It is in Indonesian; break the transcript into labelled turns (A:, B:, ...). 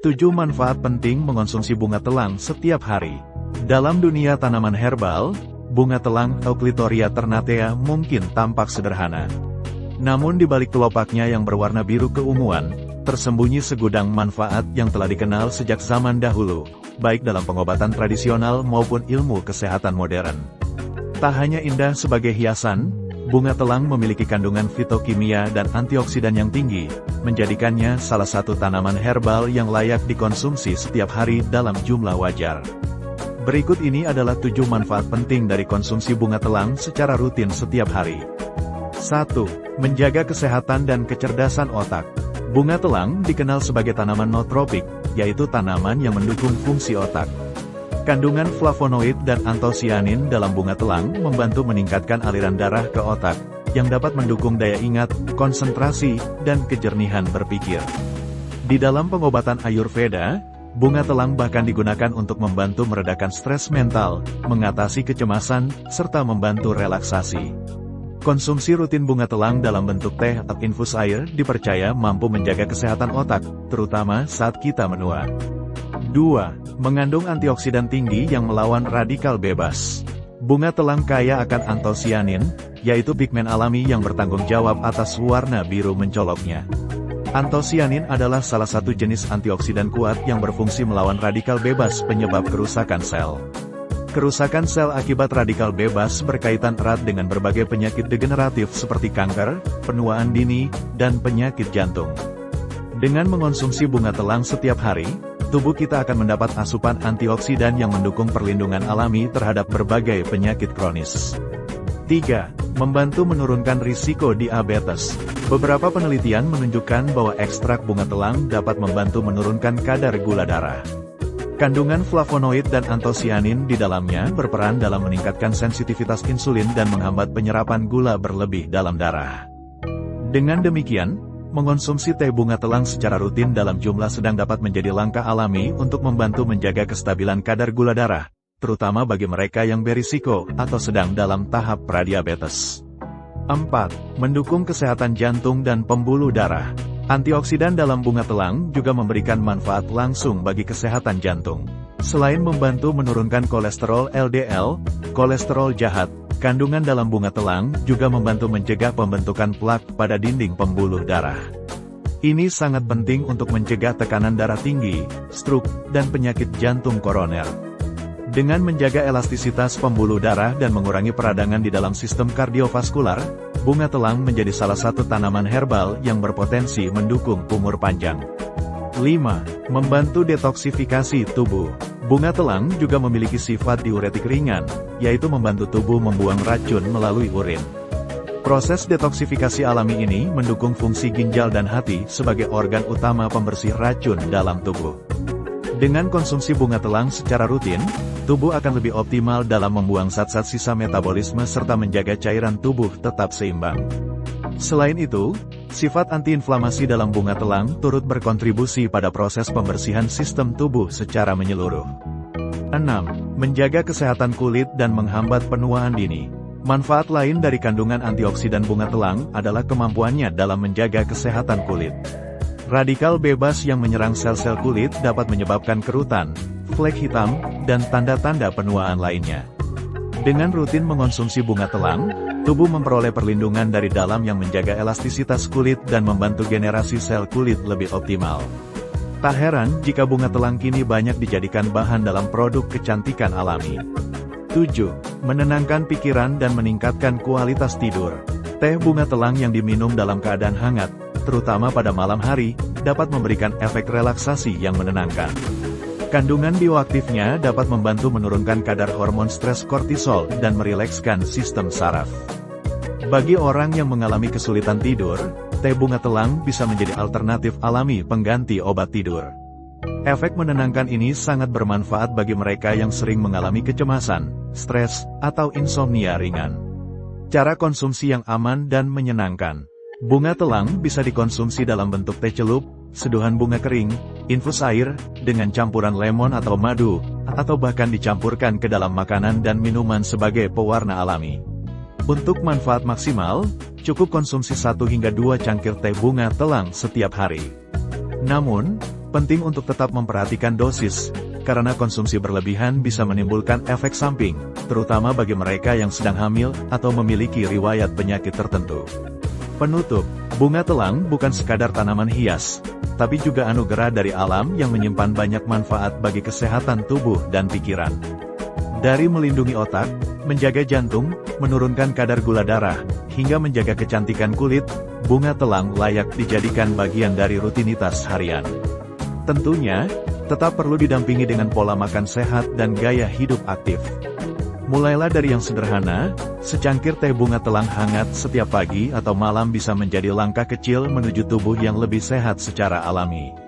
A: 7 manfaat penting mengonsumsi bunga telang setiap hari. Dalam dunia tanaman herbal, bunga telang Euclitoria ternatea mungkin tampak sederhana. Namun di balik kelopaknya yang berwarna biru keunguan, tersembunyi segudang manfaat yang telah dikenal sejak zaman dahulu, baik dalam pengobatan tradisional maupun ilmu kesehatan modern. Tak hanya indah sebagai hiasan, bunga telang memiliki kandungan fitokimia dan antioksidan yang tinggi, menjadikannya salah satu tanaman herbal yang layak dikonsumsi setiap hari dalam jumlah wajar. Berikut ini adalah 7 manfaat penting dari konsumsi bunga telang secara rutin setiap hari. 1. Menjaga kesehatan dan kecerdasan otak. Bunga telang dikenal sebagai tanaman nootropik, yaitu tanaman yang mendukung fungsi otak. Kandungan flavonoid dan antosianin dalam bunga telang membantu meningkatkan aliran darah ke otak, yang dapat mendukung daya ingat, konsentrasi, dan kejernihan berpikir. Di dalam pengobatan Ayurveda, bunga telang bahkan digunakan untuk membantu meredakan stres mental, mengatasi kecemasan, serta membantu relaksasi. Konsumsi rutin bunga telang dalam bentuk teh atau infus air dipercaya mampu menjaga kesehatan otak, terutama saat kita menua. 2. Mengandung antioksidan tinggi yang melawan radikal bebas. Bunga telang kaya akan antosianin, yaitu pigmen alami yang bertanggung jawab atas warna biru mencoloknya. Antosianin adalah salah satu jenis antioksidan kuat yang berfungsi melawan radikal bebas penyebab kerusakan sel. Kerusakan sel akibat radikal bebas berkaitan erat dengan berbagai penyakit degeneratif seperti kanker, penuaan dini, dan penyakit jantung. Dengan mengonsumsi bunga telang setiap hari, tubuh kita akan mendapat asupan antioksidan yang mendukung perlindungan alami terhadap berbagai penyakit kronis. 3. Membantu menurunkan risiko diabetes. Beberapa penelitian menunjukkan bahwa ekstrak bunga telang dapat membantu menurunkan kadar gula darah. Kandungan flavonoid dan antosianin di dalamnya berperan dalam meningkatkan sensitivitas insulin dan menghambat penyerapan gula berlebih dalam darah. Dengan demikian, mengonsumsi teh bunga telang secara rutin dalam jumlah sedang dapat menjadi langkah alami untuk membantu menjaga kestabilan kadar gula darah, terutama bagi mereka yang berisiko atau sedang dalam tahap pradiabetes. 4. Mendukung kesehatan jantung dan pembuluh darah. Antioksidan dalam bunga telang juga memberikan manfaat langsung bagi kesehatan jantung. Selain membantu menurunkan kolesterol LDL, kolesterol jahat, kandungan dalam bunga telang juga membantu mencegah pembentukan plak pada dinding pembuluh darah. Ini sangat penting untuk mencegah tekanan darah tinggi, stroke, dan penyakit jantung koroner. Dengan menjaga elastisitas pembuluh darah dan mengurangi peradangan di dalam sistem kardiovaskular, bunga telang menjadi salah satu tanaman herbal yang berpotensi mendukung umur panjang. 5. Membantu detoksifikasi tubuh. Bunga telang juga memiliki sifat diuretik ringan, yaitu membantu tubuh membuang racun melalui urin. Proses detoksifikasi alami ini mendukung fungsi ginjal dan hati sebagai organ utama pembersih racun dalam tubuh. Dengan konsumsi bunga telang secara rutin, tubuh akan lebih optimal dalam membuang zat-zat sisa metabolisme serta menjaga cairan tubuh tetap seimbang. Selain itu, sifat antiinflamasi dalam bunga telang turut berkontribusi pada proses pembersihan sistem tubuh secara menyeluruh. 6. Menjaga kesehatan kulit dan menghambat penuaan dini. Manfaat lain dari kandungan antioksidan bunga telang adalah kemampuannya dalam menjaga kesehatan kulit. Radikal bebas yang menyerang sel-sel kulit dapat menyebabkan kerutan, flek hitam, dan tanda-tanda penuaan lainnya. Dengan rutin mengonsumsi bunga telang, tubuh memperoleh perlindungan dari dalam yang menjaga elastisitas kulit dan membantu generasi sel kulit lebih optimal. Tak heran jika bunga telang kini banyak dijadikan bahan dalam produk kecantikan alami. 7. Menenangkan pikiran dan meningkatkan kualitas tidur. Teh bunga telang yang diminum dalam keadaan hangat, terutama pada malam hari, dapat memberikan efek relaksasi yang menenangkan. Kandungan bioaktifnya dapat membantu menurunkan kadar hormon stres kortisol dan merilekskan sistem saraf. Bagi orang yang mengalami kesulitan tidur, teh bunga telang bisa menjadi alternatif alami pengganti obat tidur. Efek menenangkan ini sangat bermanfaat bagi mereka yang sering mengalami kecemasan, stres, atau insomnia ringan. Cara konsumsi yang aman dan menyenangkan. Bunga telang bisa dikonsumsi dalam bentuk teh celup, seduhan bunga kering, infus air, dengan campuran lemon atau madu, atau bahkan dicampurkan ke dalam makanan dan minuman sebagai pewarna alami. Untuk manfaat maksimal, cukup konsumsi 1 hingga 2 cangkir teh bunga telang setiap hari. Namun, Penting untuk tetap memperhatikan dosis, karena konsumsi berlebihan bisa menimbulkan efek samping, terutama bagi mereka yang sedang hamil atau memiliki riwayat penyakit tertentu. Penutup, bunga telang bukan sekadar tanaman hias, tapi juga anugerah dari alam yang menyimpan banyak manfaat bagi kesehatan tubuh dan pikiran. Dari melindungi otak, menjaga jantung, menurunkan kadar gula darah, hingga menjaga kecantikan kulit, bunga telang layak dijadikan bagian dari rutinitas harian. Tentunya, tetap perlu didampingi dengan pola makan sehat dan gaya hidup aktif. Mulailah dari yang sederhana, secangkir teh bunga telang hangat setiap pagi atau malam bisa menjadi langkah kecil menuju tubuh yang lebih sehat secara alami.